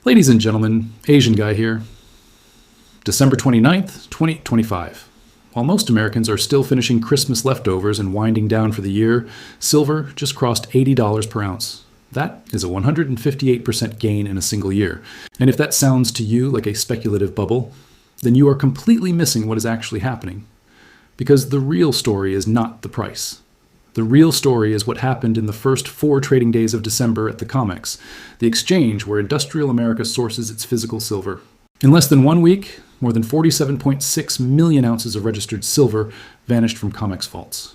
Ladies and gentlemen, Asian guy here. December 29th, 2025. While most Americans are still finishing Christmas leftovers and winding down for the year, silver just crossed $80 per ounce. That is a 158% gain in a single year. And if that sounds to you like a speculative bubble, then you are completely missing what is actually happening. Because the real story is not the price. The real story is what happened in the first 4 trading days of December at the COMEX, the exchange where industrial America sources its physical silver. In less than 1 week, more than 47.6 million ounces of registered silver vanished from COMEX vaults.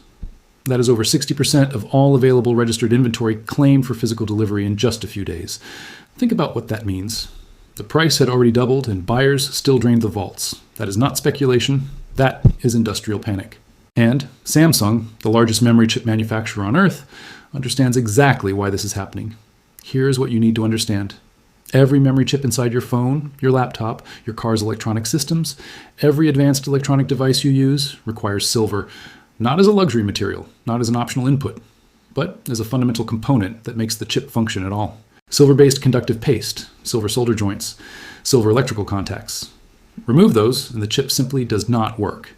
That is over 60% of all available registered inventory claimed for physical delivery in just a few days. Think about what that means. The price had already doubled and buyers still drained the vaults. That is not speculation. That is industrial panic. And Samsung, the largest memory chip manufacturer on Earth, understands exactly why this is happening. Here's what you need to understand. Every memory chip inside your phone, your laptop, your car's electronic systems, every advanced electronic device you use requires silver, not as a luxury material, not as an optional input, but as a fundamental component that makes the chip function at all. Silver-based conductive paste, silver solder joints, silver electrical contacts. Remove those and the chip simply does not work.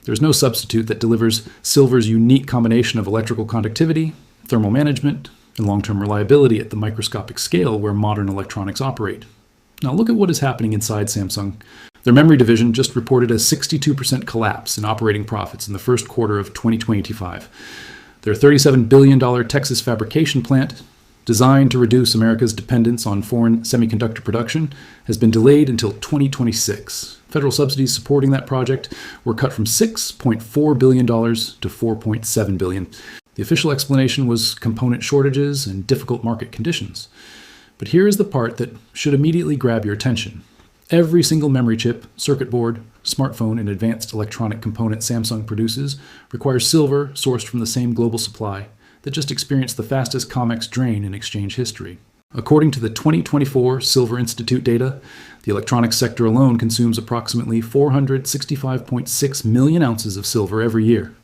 There's no substitute that delivers silver's unique combination of electrical conductivity, thermal management, and long-term reliability at the microscopic scale where modern electronics operate. Now look at what is happening inside Samsung. Their memory division just reported a 62% collapse in operating profits in the first quarter of 2025. Their $37 billion Texas fabrication plant, designed to reduce America's dependence on foreign semiconductor production, has been delayed until 2026. Federal subsidies supporting that project were cut from $6.4 billion to $4.7 billion. The official explanation was component shortages and difficult market conditions. But here is the part that should immediately grab your attention. Every single memory chip, circuit board, smartphone, and advanced electronic component Samsung produces requires silver sourced from the same global supply that just experienced the fastest COMEX drain in exchange history. According to the 2024 Silver Institute data, the electronics sector alone consumes approximately 465.6 million ounces of silver every year.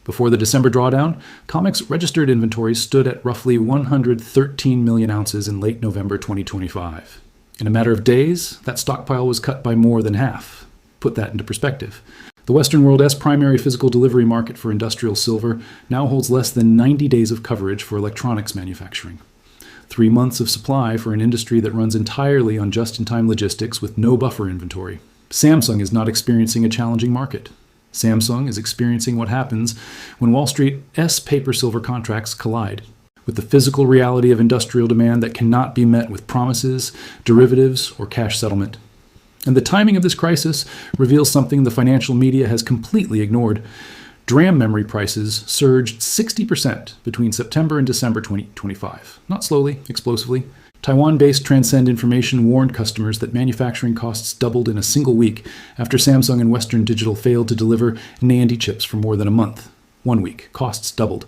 Before the December drawdown, COMEX registered inventories stood at roughly 113 million ounces in late November 2025. In a matter of days, that stockpile was cut by more than half. Put that into perspective. The Western world's primary physical delivery market for industrial silver now holds less than 90 days of coverage for electronics manufacturing. 3 months of supply for an industry that runs entirely on just-in-time logistics with no buffer inventory. Samsung is not experiencing a challenging market. Samsung is experiencing what happens when Wall Street's paper-silver contracts collide with the physical reality of industrial demand that cannot be met with promises, derivatives, or cash settlement. And the timing of this crisis reveals something the financial media has completely ignored. DRAM memory prices surged 60% between September and December 2025. Not slowly, explosively. Taiwan-based Transcend Information warned customers that manufacturing costs doubled in a single week after Samsung and Western Digital failed to deliver NAND chips for more than a month. 1 week, costs doubled.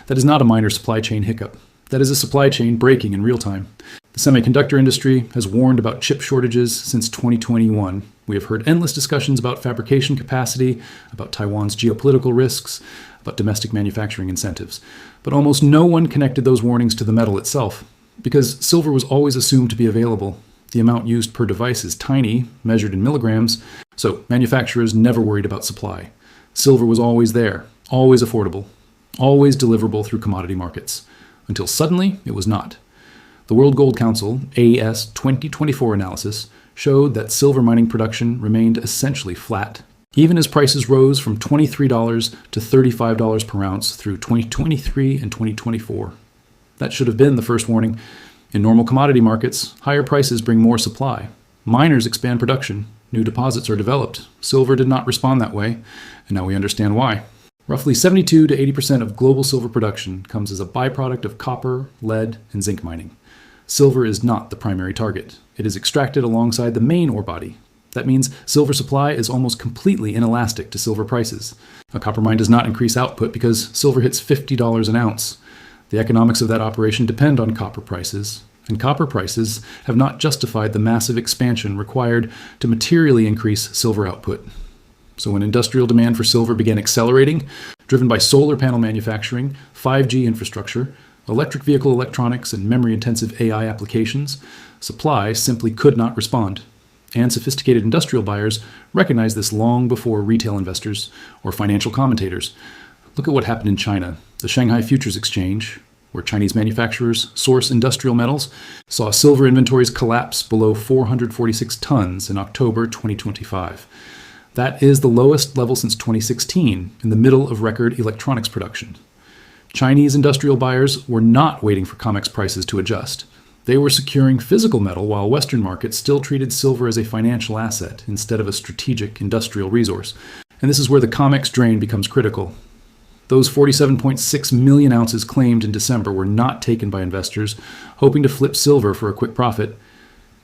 That is not a minor supply chain hiccup. That is a supply chain breaking in real time. The semiconductor industry has warned about chip shortages since 2021. We have heard endless discussions about fabrication capacity, about Taiwan's geopolitical risks, about domestic manufacturing incentives. But almost no one connected those warnings to the metal itself, because silver was always assumed to be available. The amount used per device is tiny, measured in milligrams, so manufacturers never worried about supply. Silver was always there, always affordable, always deliverable through commodity markets, until suddenly it was not. The World Gold Council, AES 2024 analysis, showed that silver mining production remained essentially flat, even as prices rose from $23 to $35 per ounce through 2023 and 2024. That should have been the first warning. In normal commodity markets, higher prices bring more supply. Miners expand production. New deposits are developed. Silver did not respond that way, and now we understand why. Roughly 72 to 80% of global silver production comes as a byproduct of copper, lead, and zinc mining. Silver is not the primary target. It is extracted alongside the main ore body. That means silver supply is almost completely inelastic to silver prices. A copper mine does not increase output because silver hits $50 an ounce. The economics of that operation depend on copper prices, and copper prices have not justified the massive expansion required to materially increase silver output. So when industrial demand for silver began accelerating, driven by solar panel manufacturing, 5G infrastructure, electric vehicle electronics, and memory-intensive AI applications, supply simply could not respond. And sophisticated industrial buyers recognized this long before retail investors or financial commentators. Look at what happened in China. The Shanghai Futures Exchange, where Chinese manufacturers source industrial metals, saw silver inventories collapse below 446 tons in October 2025. That is the lowest level since 2016, in the middle of record electronics production. Chinese industrial buyers were not waiting for COMEX prices to adjust. They were securing physical metal while Western markets still treated silver as a financial asset instead of a strategic industrial resource. And this is where the COMEX drain becomes critical. Those 47.6 million ounces claimed in December were not taken by investors hoping to flip silver for a quick profit.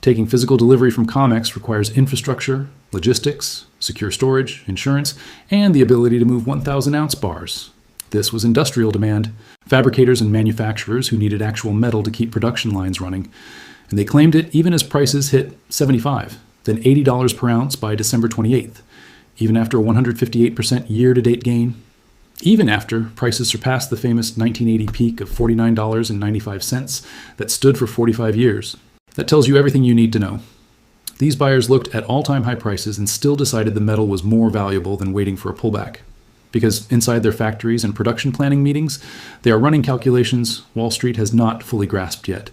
Taking physical delivery from COMEX requires infrastructure, logistics, secure storage, insurance, and the ability to move 1,000-ounce bars. This was industrial demand, fabricators and manufacturers who needed actual metal to keep production lines running. And they claimed it even as prices hit $75, then $80 per ounce by December 28th, even after a 158% year-to-date gain. Even after prices surpassed the famous 1980 peak of $49.95 that stood for 45 years. That tells you everything you need to know. These buyers looked at all-time high prices and still decided the metal was more valuable than waiting for a pullback. Because inside their factories and production planning meetings, they are running calculations Wall Street has not fully grasped yet.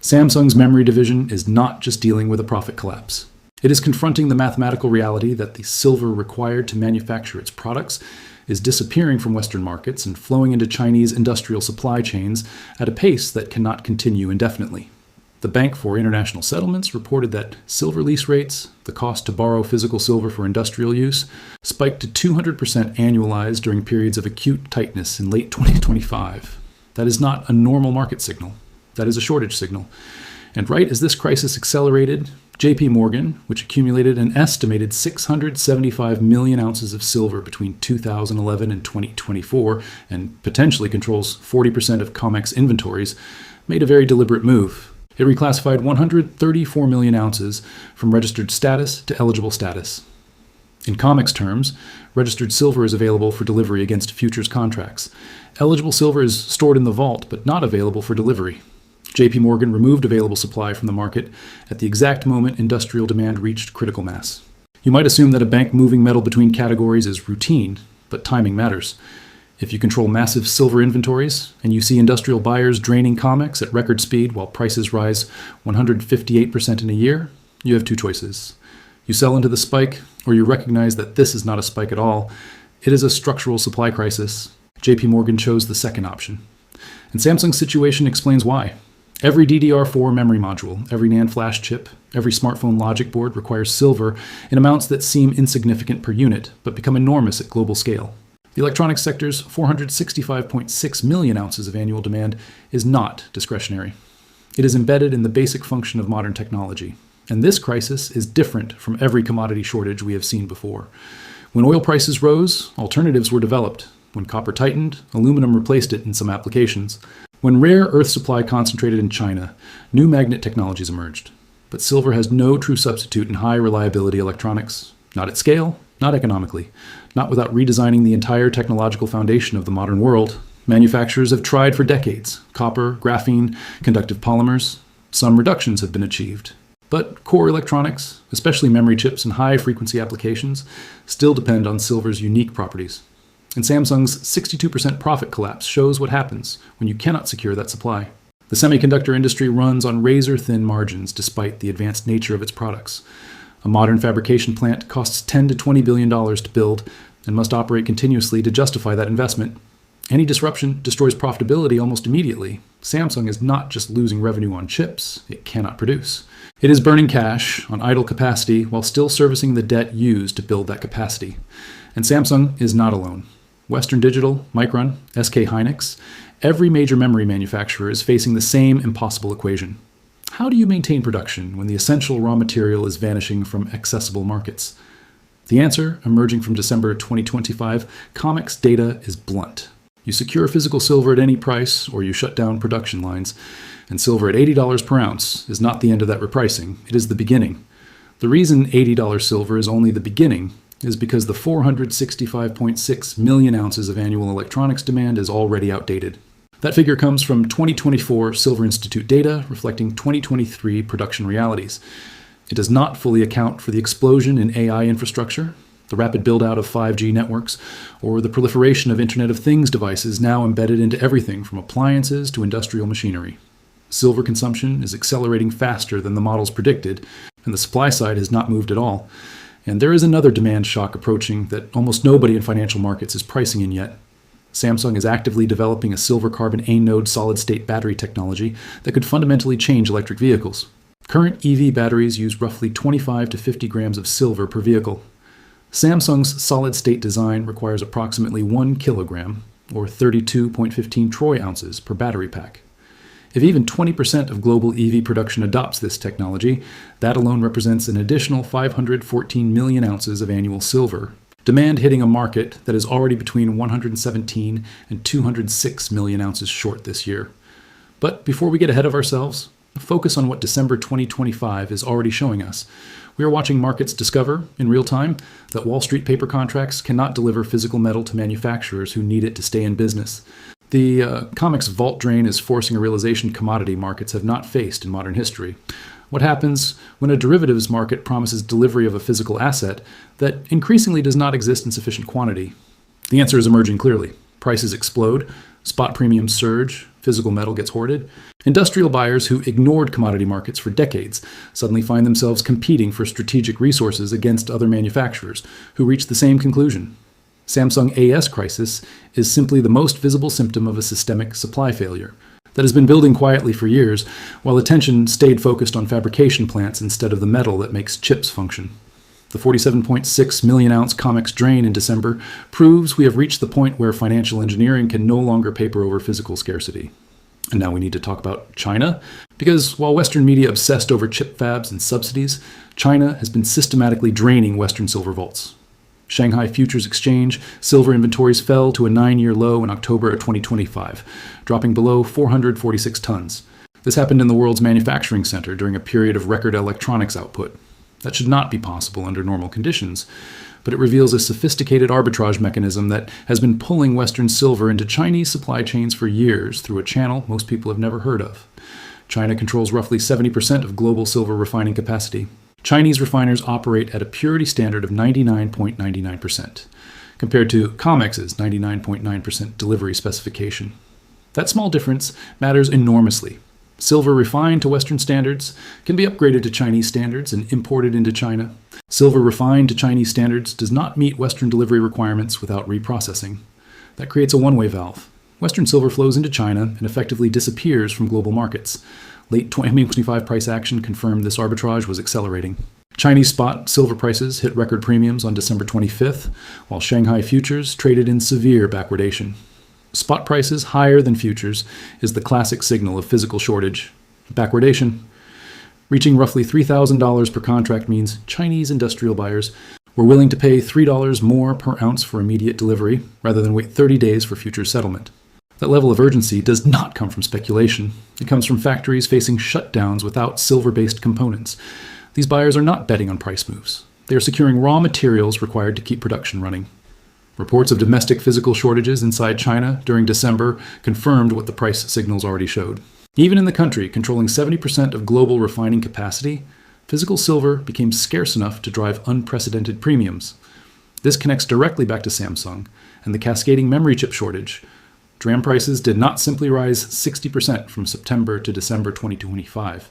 Samsung's memory division is not just dealing with a profit collapse. It is confronting the mathematical reality that the silver required to manufacture its products is disappearing from Western markets and flowing into Chinese industrial supply chains at a pace that cannot continue indefinitely. The Bank for International Settlements reported that silver lease rates, the cost to borrow physical silver for industrial use, spiked to 200% annualized during periods of acute tightness in late 2025. That is not a normal market signal. That is a shortage signal. And right as this crisis accelerated, JP Morgan, which accumulated an estimated 675 million ounces of silver between 2011 and 2024 and potentially controls 40% of COMEX inventories, made a very deliberate move. It reclassified 134 million ounces from registered status to eligible status. In COMEX terms, registered silver is available for delivery against futures contracts. Eligible silver is stored in the vault but not available for delivery. JP Morgan removed available supply from the market at the exact moment industrial demand reached critical mass. You might assume that a bank moving metal between categories is routine, but timing matters. If you control massive silver inventories and you see industrial buyers draining COMEX at record speed while prices rise 158% in a year, you have two choices. You sell into the spike, or you recognize that this is not a spike at all. It is a structural supply crisis. JP Morgan chose the second option. And Samsung's situation explains why. Every DDR4 memory module, every NAND flash chip, every smartphone logic board requires silver in amounts that seem insignificant per unit, but become enormous at global scale. The electronics sector's 465.6 million ounces of annual demand is not discretionary. It is embedded in the basic function of modern technology. And this crisis is different from every commodity shortage we have seen before. When oil prices rose, alternatives were developed. When copper tightened, aluminum replaced it in some applications. When rare earth supply concentrated in China, new magnet technologies emerged. But silver has no true substitute in high reliability electronics. Not at scale, not economically, not without redesigning the entire technological foundation of the modern world. Manufacturers have tried for decades. Copper, graphene, conductive polymers. Some reductions have been achieved. But core electronics, especially memory chips and high-frequency applications, still depend on silver's unique properties. And Samsung's 62% profit collapse shows what happens when you cannot secure that supply. The semiconductor industry runs on razor-thin margins despite the advanced nature of its products. A modern fabrication plant costs $10 to $20 billion to build and must operate continuously to justify that investment. Any disruption destroys profitability almost immediately. Samsung is not just losing revenue on chips it cannot produce. It is burning cash on idle capacity while still servicing the debt used to build that capacity. And Samsung is not alone. Western Digital, Micron, SK Hynix, every major memory manufacturer is facing the same impossible equation. How do you maintain production when the essential raw material is vanishing from accessible markets? The answer, emerging from December 2025, COMEX data is blunt. You secure physical silver at any price, or you shut down production lines. And silver at $80 per ounce is not the end of that repricing, it is the beginning. The reason $80 silver is only the beginning is because the 465.6 million ounces of annual electronics demand is already outdated. That figure comes from 2024 Silver Institute data reflecting 2023 production realities. It does not fully account for the explosion in AI infrastructure, the rapid build-out of 5G networks, or the proliferation of Internet of Things devices now embedded into everything from appliances to industrial machinery. Silver consumption is accelerating faster than the models predicted, and the supply side has not moved at all. And there is another demand shock approaching that almost nobody in financial markets is pricing in yet. Samsung is actively developing a silver carbon anode solid-state battery technology that could fundamentally change electric vehicles. Current EV batteries use roughly 25 to 50 grams of silver per vehicle. Samsung's solid-state design requires approximately 1 kilogram, or 32.15 troy ounces, per battery pack. If even 20% of global EV production adopts this technology, that alone represents an additional 514 million ounces of annual silver, demand hitting a market that is already between 117 and 206 million ounces short this year. But before we get ahead of ourselves, focus on what December 2025 is already showing us. We are watching markets discover, in real time, that Wall Street paper contracts cannot deliver physical metal to manufacturers who need it to stay in business. The COMEX vault drain is forcing a realization commodity markets have not faced in modern history. What happens when a derivatives market promises delivery of a physical asset that increasingly does not exist in sufficient quantity? The answer is emerging clearly. Prices explode, spot premiums surge, physical metal gets hoarded. Industrial buyers who ignored commodity markets for decades suddenly find themselves competing for strategic resources against other manufacturers who reach the same conclusion. Samsung AS crisis is simply the most visible symptom of a systemic supply failure that has been building quietly for years, while attention stayed focused on fabrication plants instead of the metal that makes chips function. The 47.6 million ounce COMEX drain in December proves we have reached the point where financial engineering can no longer paper over physical scarcity. And now we need to talk about China, because while Western media obsessed over chip fabs and subsidies, China has been systematically draining Western silver vaults. Shanghai Futures Exchange silver inventories fell to a 9-year low in October of 2025, dropping below 446 tons. This happened in the world's manufacturing center during a period of record electronics output. That should not be possible under normal conditions, but it reveals a sophisticated arbitrage mechanism that has been pulling Western silver into Chinese supply chains for years through a channel most people have never heard of. China controls roughly 70% of global silver refining capacity. Chinese refiners operate at a purity standard of 99.99%, compared to COMEX's 99.9% delivery specification. That small difference matters enormously. Silver refined to Western standards can be upgraded to Chinese standards and imported into China. Silver refined to Chinese standards does not meet Western delivery requirements without reprocessing. That creates a one-way valve. Western silver flows into China and effectively disappears from global markets. Late 2025 price action confirmed this arbitrage was accelerating. Chinese spot silver prices hit record premiums on December 25th, while Shanghai futures traded in severe backwardation. Spot prices higher than futures is the classic signal of physical shortage. Backwardation. Reaching roughly $3,000 per contract means Chinese industrial buyers were willing to pay $3 more per ounce for immediate delivery rather than wait 30 days for futures settlement. That level of urgency does not come from speculation. It comes from factories facing shutdowns without silver-based components. These buyers are not betting on price moves. They are securing raw materials required to keep production running. Reports of domestic physical shortages inside China during December confirmed what the price signals already showed. Even in the country controlling 70% of global refining capacity, physical silver became scarce enough to drive unprecedented premiums. This connects directly back to Samsung and the cascading memory chip shortage. DRAM prices did not simply rise 60% from September to December 2025.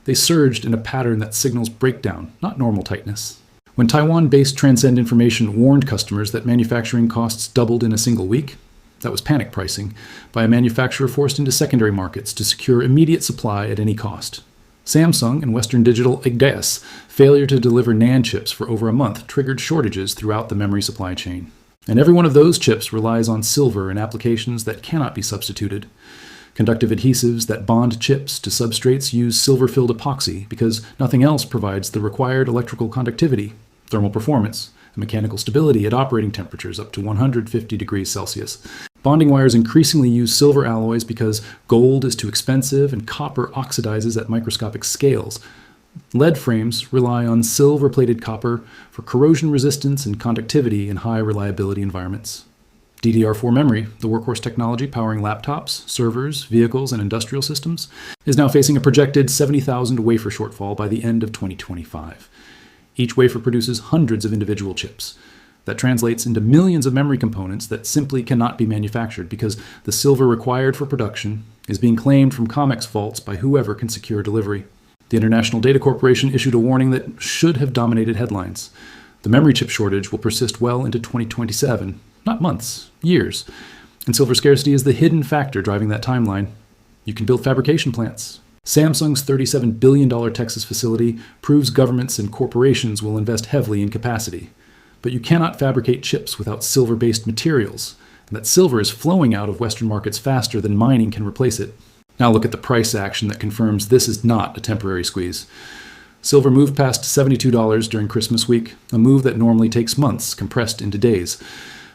They surged in a pattern that signals breakdown, not normal tightness. When Taiwan-based Transcend Information warned customers that manufacturing costs doubled in a single week, that was panic pricing by a manufacturer forced into secondary markets to secure immediate supply at any cost. Samsung and Western Digital AGDES failure to deliver NAND chips for over a month triggered shortages throughout the memory supply chain. And every one of those chips relies on silver in applications that cannot be substituted. Conductive adhesives that bond chips to substrates use silver-filled epoxy because nothing else provides the required electrical conductivity, thermal performance, and mechanical stability at operating temperatures up to 150 degrees Celsius. Bonding wires increasingly use silver alloys because gold is too expensive and copper oxidizes at microscopic scales. Lead frames rely on silver-plated copper for corrosion resistance and conductivity in high reliability environments. DDR4 memory, the workhorse technology powering laptops, servers, vehicles, and industrial systems, is now facing a projected 70,000 wafer shortfall by the end of 2025. Each wafer produces hundreds of individual chips. That translates into millions of memory components that simply cannot be manufactured because the silver required for production is being claimed from COMEX vaults by whoever can secure delivery. The International Data Corporation issued a warning that should have dominated headlines. The memory chip shortage will persist well into 2027, not months, years. And silver scarcity is the hidden factor driving that timeline. You can build fabrication plants. Samsung's $37 billion Texas facility proves governments and corporations will invest heavily in capacity. But you cannot fabricate chips without silver-based materials, and that silver is flowing out of Western markets faster than mining can replace it. Now look at the price action that confirms this is not a temporary squeeze. Silver moved past $72 during Christmas week, a move that normally takes months, compressed into days.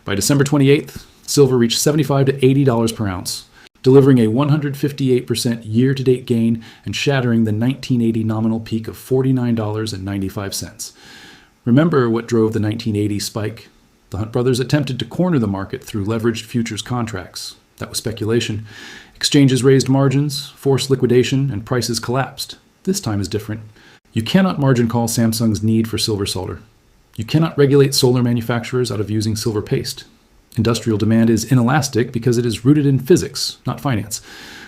By December 28th, silver reached $75 to $80 per ounce, delivering a 158% year-to-date gain and shattering the 1980 nominal peak of $49.95. Remember what drove the 1980 spike? The Hunt brothers attempted to corner the market through leveraged futures contracts. That was speculation. Exchanges raised margins, forced liquidation, and prices collapsed. This time is different. You cannot margin call Samsung's need for silver solder. You cannot regulate solar manufacturers out of using silver paste. Industrial demand is inelastic because it is rooted in physics, not finance.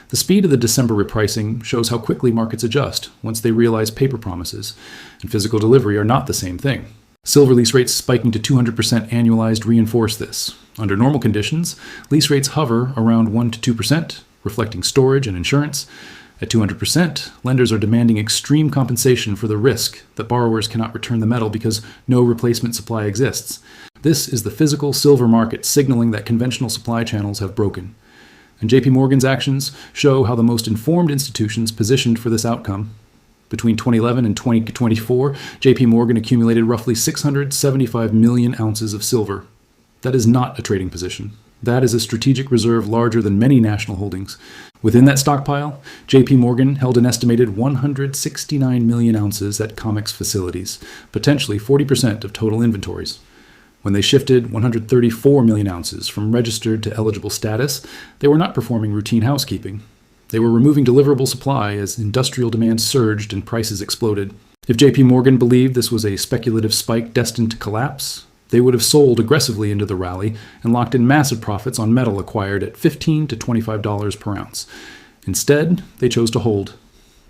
The speed of the December repricing shows how quickly markets adjust once they realize paper promises, and physical delivery are not the same thing. Silver lease rates spiking to 200% annualized reinforce this. Under normal conditions, lease rates hover around 1% to 2%, reflecting storage and insurance. At 200%, lenders are demanding extreme compensation for the risk that borrowers cannot return the metal because no replacement supply exists. This is the physical silver market signaling that conventional supply channels have broken. And JP Morgan's actions show how the most informed institutions positioned for this outcome. Between 2011 and 2024, JP Morgan accumulated roughly 675 million ounces of silver. That is not a trading position. That is a strategic reserve larger than many national holdings. Within that stockpile, JP Morgan held an estimated 169 million ounces at COMEX facilities, potentially 40% of total inventories. When they shifted 134 million ounces from registered to eligible status, they were not performing routine housekeeping. They were removing deliverable supply as industrial demand surged and prices exploded. If JP Morgan believed this was a speculative spike destined to collapse, they would have sold aggressively into the rally and locked in massive profits on metal acquired at $15 to $25 per ounce. Instead, they chose to hold.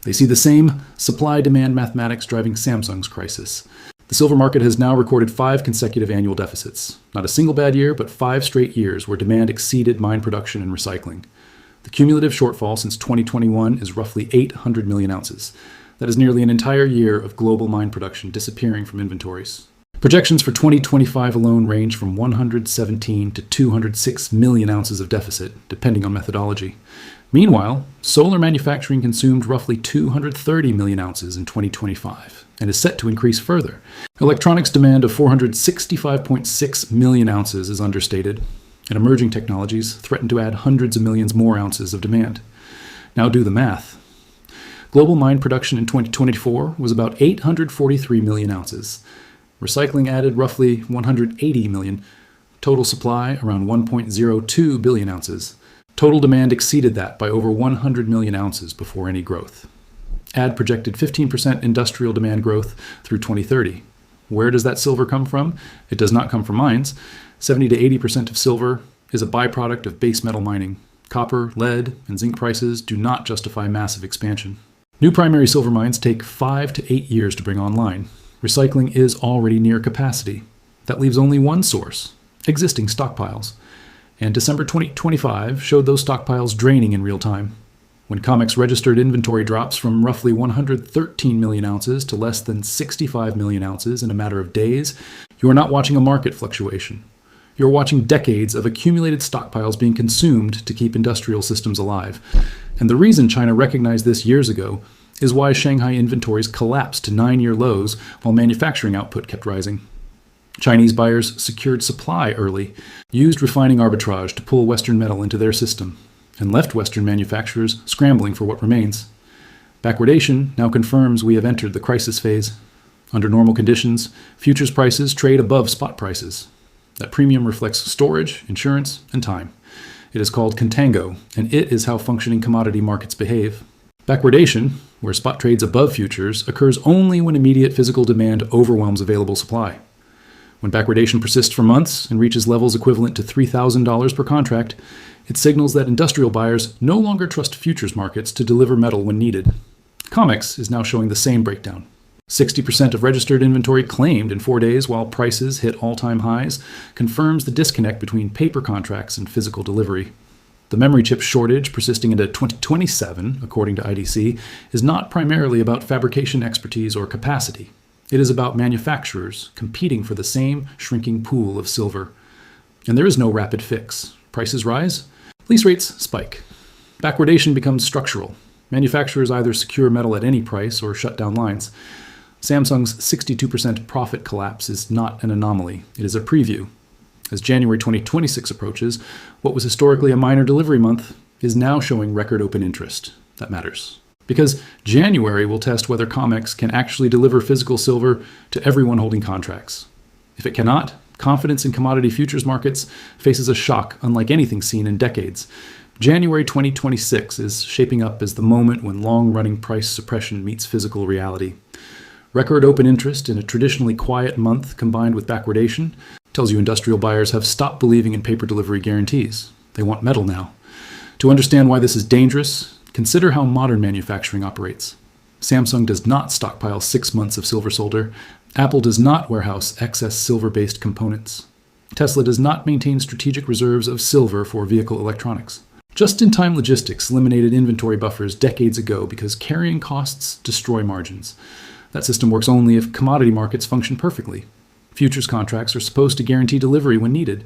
They see the same supply-demand mathematics driving Samsung's crisis. The silver market has now recorded 5 consecutive annual deficits. Not a single bad year, but 5 straight years where demand exceeded mine production and recycling. The cumulative shortfall since 2021 is roughly 800 million ounces. That is nearly an entire year of global mine production disappearing from inventories. Projections for 2025 alone range from 117 to 206 million ounces of deficit, depending on methodology. Meanwhile, solar manufacturing consumed roughly 230 million ounces in 2025 and is set to increase further. Electronics demand of 465.6 million ounces is understated, and emerging technologies threaten to add hundreds of millions more ounces of demand. Now do the math. Global mine production in 2024 was about 843 million ounces. Recycling added roughly 180 million. Total supply around 1.02 billion ounces. Total demand exceeded that by over 100 million ounces before any growth. Add projected 15% industrial demand growth through 2030. Where does that silver come from? It does not come from mines. 70 to 80% of silver is a byproduct of base metal mining. Copper, lead, and zinc prices do not justify massive expansion. New primary silver mines take 5 to 8 years to bring online. Recycling is already near capacity. That leaves only one source: existing stockpiles. And December 2025 showed those stockpiles draining in real time. When COMEX registered inventory drops from roughly 113 million ounces to less than 65 million ounces in a matter of days, you are not watching a market fluctuation. You are watching decades of accumulated stockpiles being consumed to keep industrial systems alive. And the reason China recognized this years ago is why Shanghai inventories collapsed to 9-year lows while manufacturing output kept rising. Chinese buyers secured supply early, used refining arbitrage to pull Western metal into their system, and left Western manufacturers scrambling for what remains. Backwardation now confirms we have entered the crisis phase. Under normal conditions, futures prices trade above spot prices. That premium reflects storage, insurance, and time. It is called contango, and it is how functioning commodity markets behave. Backwardation, where spot trades above futures, occurs only when immediate physical demand overwhelms available supply. When backwardation persists for months and reaches levels equivalent to $3,000 per contract, it signals that industrial buyers no longer trust futures markets to deliver metal when needed. COMEX is now showing the same breakdown. 60% of registered inventory claimed in 4 days while prices hit all-time highs confirms the disconnect between paper contracts and physical delivery. The memory chip shortage persisting into 2027, according to IDC, is not primarily about fabrication expertise or capacity. It is about manufacturers competing for the same shrinking pool of silver. And there is no rapid fix. Prices rise, lease rates spike. Backwardation becomes structural. Manufacturers either secure metal at any price or shut down lines. Samsung's 62% profit collapse is not an anomaly. It is a preview. As January 2026 approaches, what was historically a minor delivery month is now showing record open interest. That matters. Because January will test whether COMEX can actually deliver physical silver to everyone holding contracts. If it cannot, confidence in commodity futures markets faces a shock unlike anything seen in decades. January 2026 is shaping up as the moment when long-running price suppression meets physical reality. Record open interest in a traditionally quiet month combined with backwardation tells you industrial buyers have stopped believing in paper delivery guarantees. They want metal now. To understand why this is dangerous, consider how modern manufacturing operates. Samsung does not stockpile 6 months of silver solder. Apple does not warehouse excess silver-based components. Tesla does not maintain strategic reserves of silver for vehicle electronics. Just-in-time logistics eliminated inventory buffers decades ago because carrying costs destroy margins. That system works only if commodity markets function perfectly. Futures contracts are supposed to guarantee delivery when needed,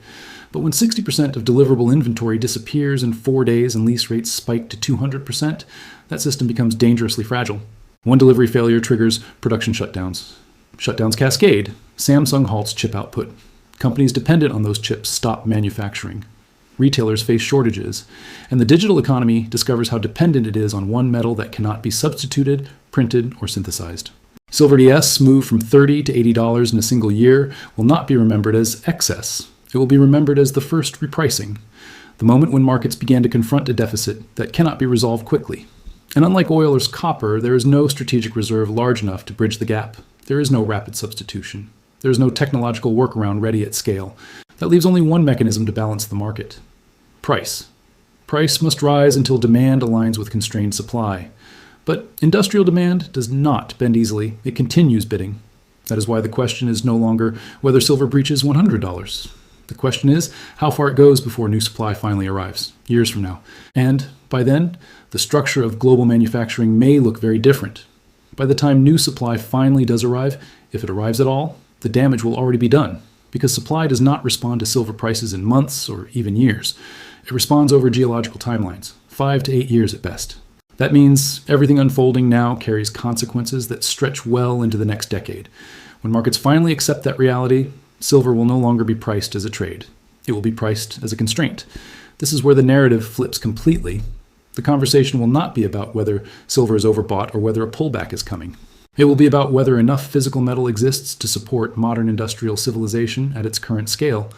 but when 60% of deliverable inventory disappears in 4 days and lease rates spike to 200%, that system becomes dangerously fragile. One delivery failure triggers production shutdowns. Shutdowns cascade. Samsung halts chip output. Companies dependent on those chips stop manufacturing. Retailers face shortages, and the digital economy discovers how dependent it is on one metal that cannot be substituted, printed, or synthesized. Silver DS moved from $30 to $80 in a single year will not be remembered as excess. It will be remembered as the first repricing, the moment when markets began to confront a deficit that cannot be resolved quickly. And unlike oil or copper, there is no strategic reserve large enough to bridge the gap. There is no rapid substitution. There is no technological workaround ready at scale. That leaves only one mechanism to balance the market: price. Price must rise until demand aligns with constrained supply. But industrial demand does not bend easily. It continues bidding. That is why the question is no longer whether silver breaches $100. The question is how far it goes before new supply finally arrives, years from now. And by then, the structure of global manufacturing may look very different. By the time new supply finally does arrive, if it arrives at all, the damage will already be done, because supply does not respond to silver prices in months or even years. It responds over geological timelines, 5 to 8 years at best. That means everything unfolding now carries consequences that stretch well into the next decade. When markets finally accept that reality, silver will no longer be priced as a trade. It will be priced as a constraint. This is where the narrative flips completely. The conversation will not be about whether silver is overbought or whether a pullback is coming. It will be about whether enough physical metal exists to support modern industrial civilization at its current scale.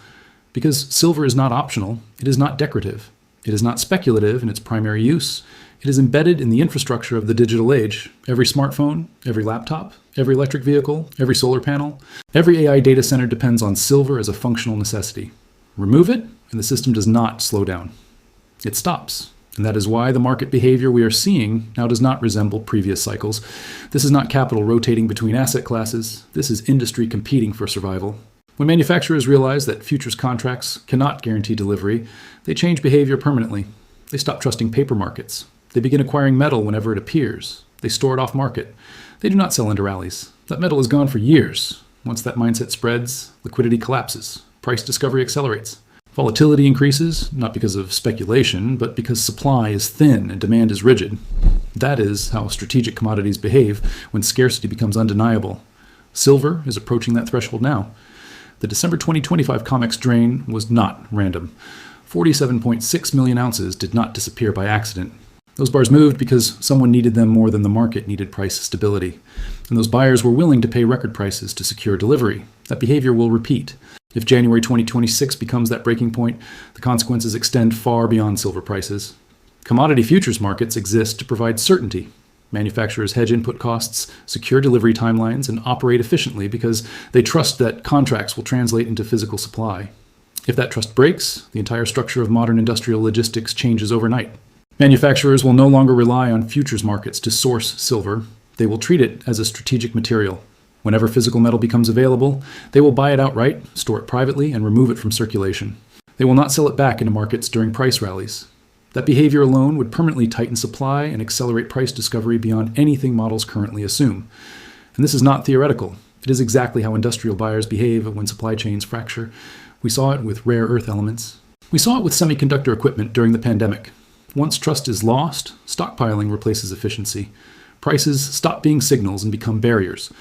Because silver is not optional, it is not decorative. It is not speculative in its primary use. It is embedded in the infrastructure of the digital age. Every smartphone, every laptop, every electric vehicle, every solar panel, every AI data center depends on silver as a functional necessity. Remove it, and the system does not slow down. It stops. And that is why the market behavior we are seeing now does not resemble previous cycles. This is not capital rotating between asset classes. This is industry competing for survival. When manufacturers realize that futures contracts cannot guarantee delivery, they change behavior permanently. They stop trusting paper markets. They begin acquiring metal whenever it appears. They store it off market. They do not sell into rallies. That metal is gone for years. Once that mindset spreads, liquidity collapses. Price discovery accelerates. Volatility increases, not because of speculation, but because supply is thin and demand is rigid. That is how strategic commodities behave when scarcity becomes undeniable. Silver is approaching that threshold now. The December 2025 COMEX drain was not random. 47.6 million ounces did not disappear by accident. Those bars moved because someone needed them more than the market needed price stability. And those buyers were willing to pay record prices to secure delivery. That behavior will repeat. If January 2026 becomes that breaking point, the consequences extend far beyond silver prices. Commodity futures markets exist to provide certainty. Manufacturers hedge input costs, secure delivery timelines, and operate efficiently because they trust that contracts will translate into physical supply. If that trust breaks, the entire structure of modern industrial logistics changes overnight. Manufacturers will no longer rely on futures markets to source silver. They will treat it as a strategic material. Whenever physical metal becomes available, they will buy it outright, store it privately, and remove it from circulation. They will not sell it back into markets during price rallies. That behavior alone would permanently tighten supply and accelerate price discovery beyond anything models currently assume. And this is not theoretical. It is exactly how industrial buyers behave when supply chains fracture. We saw it with rare earth elements. We saw it with semiconductor equipment during the pandemic. Once trust is lost, stockpiling replaces efficiency. Prices stop being signals and become barriers.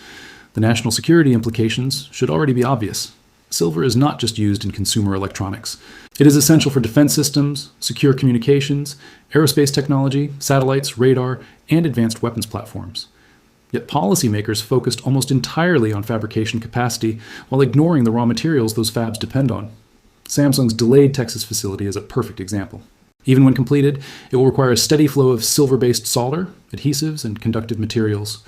The national security implications should already be obvious. Silver is not just used in consumer electronics. It is essential for defense systems, secure communications, aerospace technology, satellites, radar, and advanced weapons platforms. Yet policymakers focused almost entirely on fabrication capacity while ignoring the raw materials those fabs depend on. Samsung's delayed Texas facility is a perfect example. Even when completed, it will require a steady flow of silver-based solder, adhesives, and conductive materials.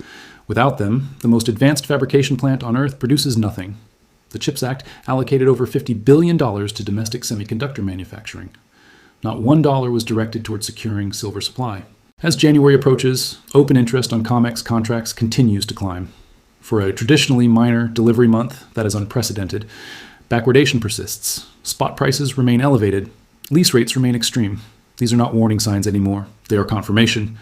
Without them, the most advanced fabrication plant on Earth produces nothing. The CHIPS Act allocated over $50 billion to domestic semiconductor manufacturing. Not $1 was directed toward securing silver supply. As January approaches, open interest on COMEX contracts continues to climb. For a traditionally minor delivery month that is unprecedented, backwardation persists. Spot prices remain elevated. Lease rates remain extreme. These are not warning signs anymore. They are confirmation.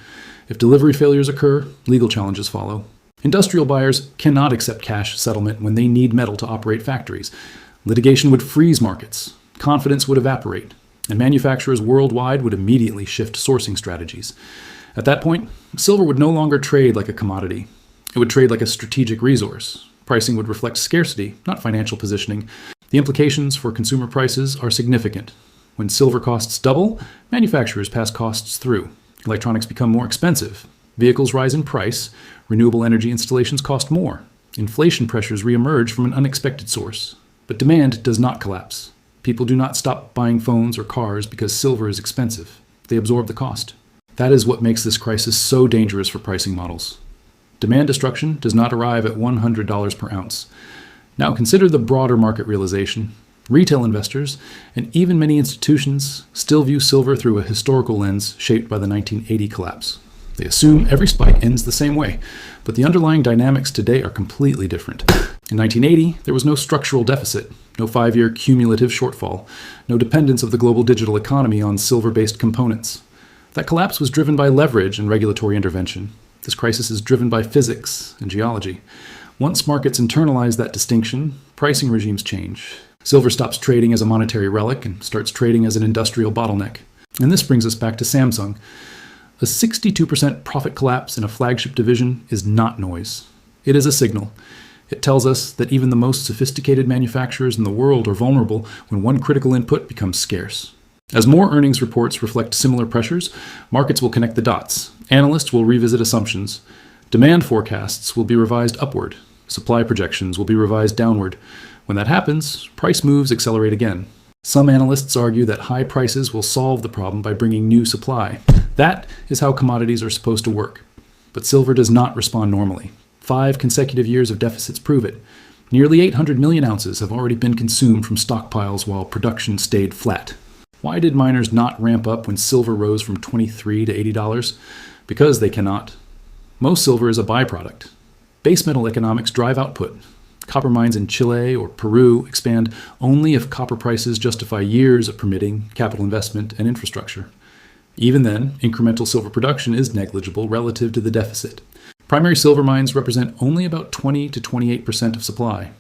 If delivery failures occur, legal challenges follow. Industrial buyers cannot accept cash settlement when they need metal to operate factories. Litigation would freeze markets. Confidence would evaporate. And manufacturers worldwide would immediately shift sourcing strategies. At that point, silver would no longer trade like a commodity. It would trade like a strategic resource. Pricing would reflect scarcity, not financial positioning. The implications for consumer prices are significant. When silver costs double, manufacturers pass costs through. Electronics become more expensive. Vehicles rise in price. Renewable energy installations cost more. Inflation pressures reemerge from an unexpected source. But demand does not collapse. People do not stop buying phones or cars because silver is expensive. They absorb the cost. That is what makes this crisis so dangerous for pricing models. Demand destruction does not arrive at $100 per ounce. Now consider the broader market realization. Retail investors, and even many institutions, still view silver through a historical lens shaped by the 1980 collapse. They assume every spike ends the same way, but the underlying dynamics today are completely different. In 1980, there was no structural deficit, no 5-year cumulative shortfall, no dependence of the global digital economy on silver-based components. That collapse was driven by leverage and regulatory intervention. This crisis is driven by physics and geology. Once markets internalize that distinction, pricing regimes change. Silver stops trading as a monetary relic and starts trading as an industrial bottleneck. And this brings us back to Samsung. A 62% profit collapse in a flagship division is not noise. It is a signal. It tells us that even the most sophisticated manufacturers in the world are vulnerable when one critical input becomes scarce. As more earnings reports reflect similar pressures, markets will connect the dots. Analysts will revisit assumptions. Demand forecasts will be revised upward. Supply projections will be revised downward. When that happens, price moves accelerate again. Some analysts argue that high prices will solve the problem by bringing new supply. That is how commodities are supposed to work. But silver does not respond normally. 5 consecutive years of deficits prove it. Nearly 800 million ounces have already been consumed from stockpiles while production stayed flat. Why did miners not ramp up when silver rose from $23 to $80? Because they cannot. Most silver is a byproduct. Base metal economics drive output. Copper mines in Chile or Peru expand only if copper prices justify years of permitting, capital investment, and infrastructure. Even then, incremental silver production is negligible relative to the deficit. Primary silver mines represent only about 20 to 28% of supply.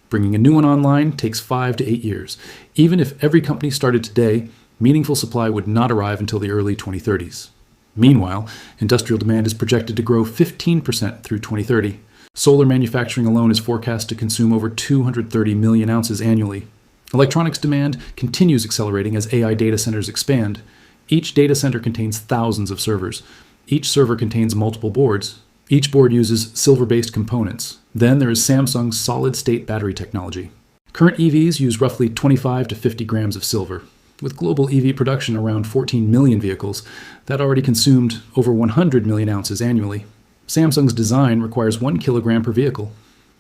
Bringing a new one online takes 5 to 8 years. Even if every company started today, meaningful supply would not arrive until the early 2030s. Meanwhile, industrial demand is projected to grow 15% through 2030. Solar manufacturing alone is forecast to consume over 230 million ounces annually. Electronics demand continues accelerating as AI data centers expand. Each data center contains thousands of servers. Each server contains multiple boards. Each board uses silver-based components. Then there is Samsung's solid-state battery technology. Current EVs use roughly 25 to 50 grams of silver. With global EV production around 14 million vehicles, that already consumed over 100 million ounces annually. Samsung's design requires 1 kilogram per vehicle.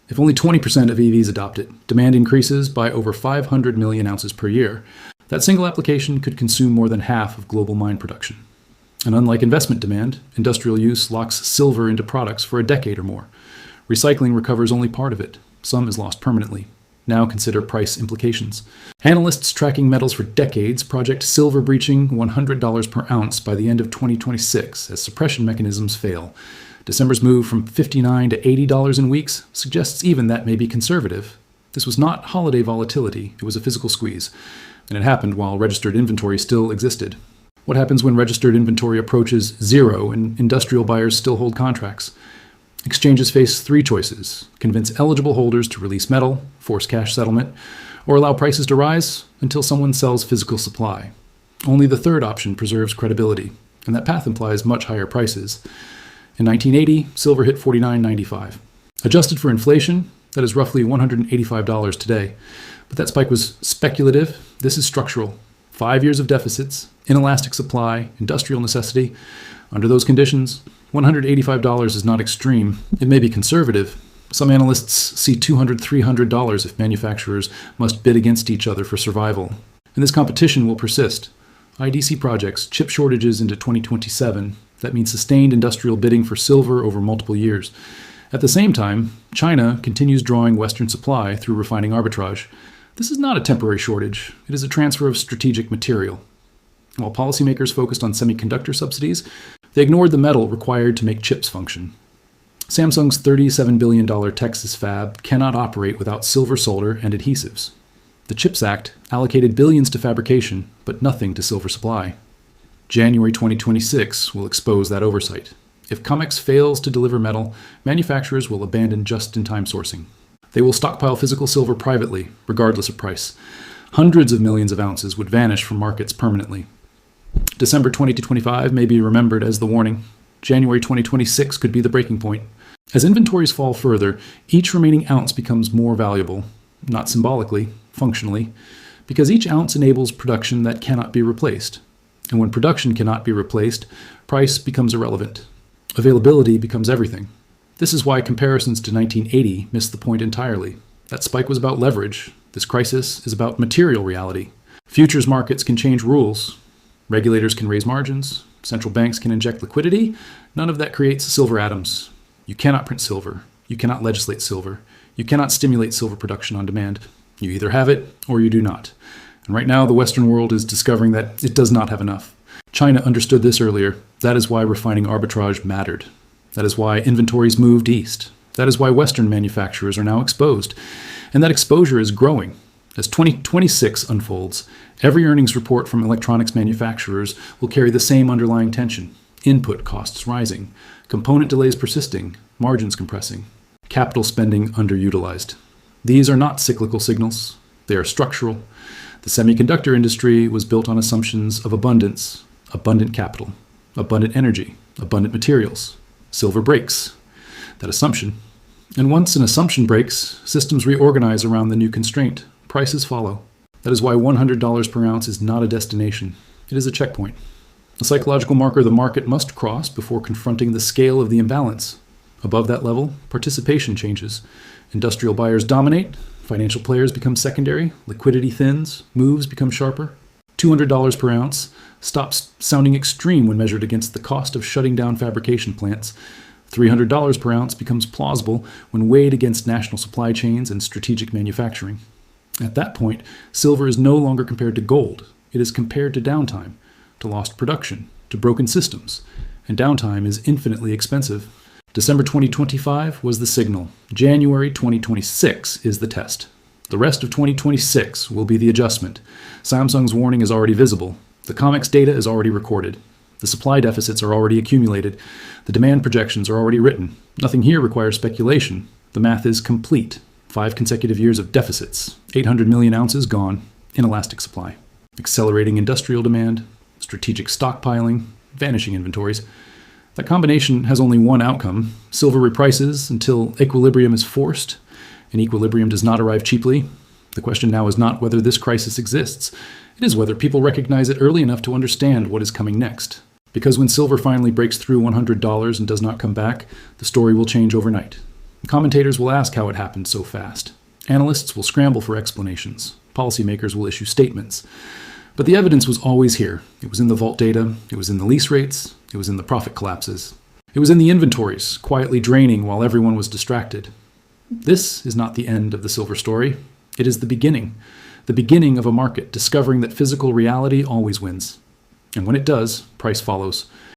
If only 20% of EVs adopt it, demand increases by over 500 million ounces per year. That single application could consume more than half of global mine production. And unlike investment demand, industrial use locks silver into products for a decade or more. Recycling recovers only part of it. Some is lost permanently. Now consider price implications. Analysts tracking metals for decades project silver breaching $100 per ounce by the end of 2026 as suppression mechanisms fail. December's move from $59 to $80 in weeks suggests even that may be conservative. This was not holiday volatility, it was a physical squeeze. And it happened while registered inventory still existed. What happens when registered inventory approaches zero and industrial buyers still hold contracts? Exchanges face three choices: convince eligible holders to release metal, force cash settlement, or allow prices to rise until someone sells physical supply. Only the third option preserves credibility, and that path implies much higher prices. In 1980, silver hit $49.95. Adjusted for inflation, that is roughly $185 today. But that spike was speculative. This is structural. 5 years of deficits, inelastic supply, industrial necessity. Under those conditions, $185 is not extreme. It may be conservative. Some analysts see $200, $300 if manufacturers must bid against each other for survival. And this competition will persist. IDC projects chip shortages into 2027. That means sustained industrial bidding for silver over multiple years. At the same time, China continues drawing Western supply through refining arbitrage. This is not a temporary shortage. It is a transfer of strategic material. While policymakers focused on semiconductor subsidies, they ignored the metal required to make chips function. Samsung's $37 billion Texas fab cannot operate without silver solder and adhesives. The CHIPS Act allocated billions to fabrication, but nothing to silver supply. January 2026 will expose that oversight. If COMEX fails to deliver metal, manufacturers will abandon just-in-time sourcing. They will stockpile physical silver privately, regardless of price. Hundreds of millions of ounces would vanish from markets permanently. December 2025 may be remembered as the warning. January 2026 could be the breaking point. As inventories fall further, each remaining ounce becomes more valuable, not symbolically, functionally, because each ounce enables production that cannot be replaced. And when production cannot be replaced, price becomes irrelevant. Availability becomes everything. This is why comparisons to 1980 miss the point entirely. That spike was about leverage. This crisis is about material reality. Futures markets can change rules. Regulators can raise margins. Central banks can inject liquidity. None of that creates silver atoms. You cannot print silver. You cannot legislate silver. You cannot stimulate silver production on demand. You either have it or you do not. And right now, the Western world is discovering that it does not have enough. China understood this earlier. That is why refining arbitrage mattered. That is why inventories moved east. That is why Western manufacturers are now exposed. And that exposure is growing. As 2026 unfolds, every earnings report from electronics manufacturers will carry the same underlying tension. Input costs rising, component delays persisting, margins compressing, capital spending underutilized. These are not cyclical signals. They are structural. The semiconductor industry was built on assumptions of abundance, abundant capital, abundant energy, abundant materials. Silver breaks that assumption. And once an assumption breaks, systems reorganize around the new constraint. Prices follow. That is why $100 per ounce is not a destination. It is a checkpoint. A psychological marker the market must cross before confronting the scale of the imbalance. Above that level, participation changes. Industrial buyers dominate. Financial players become secondary. Liquidity thins. Moves become sharper. $200 per ounce stops sounding extreme when measured against the cost of shutting down fabrication plants. $300 per ounce becomes plausible when weighed against national supply chains and strategic manufacturing. At that point, silver is no longer compared to gold. It is compared to downtime, to lost production, to broken systems. And downtime is infinitely expensive. December 2025 was the signal. January 2026 is the test. The rest of 2026 will be the adjustment. Samsung's warning is already visible. The COMEX data is already recorded. The supply deficits are already accumulated. The demand projections are already written. Nothing here requires speculation. The math is complete. 5 consecutive years of deficits. 800 million ounces gone. Inelastic supply. Accelerating industrial demand. Strategic stockpiling. Vanishing inventories. That combination has only one outcome. Silver reprices until equilibrium is forced. And equilibrium does not arrive cheaply. The question now is not whether this crisis exists. It is whether people recognize it early enough to understand what is coming next. Because when silver finally breaks through $100 and does not come back, the story will change overnight. Commentators will ask how it happened so fast. Analysts will scramble for explanations. Policymakers will issue statements. But the evidence was always here. It was in the vault data. It was in the lease rates. It was in the profit collapses. It was in the inventories, quietly draining while everyone was distracted. This is not the end of the silver story. It is the beginning of a market discovering that physical reality always wins. And when it does, price follows.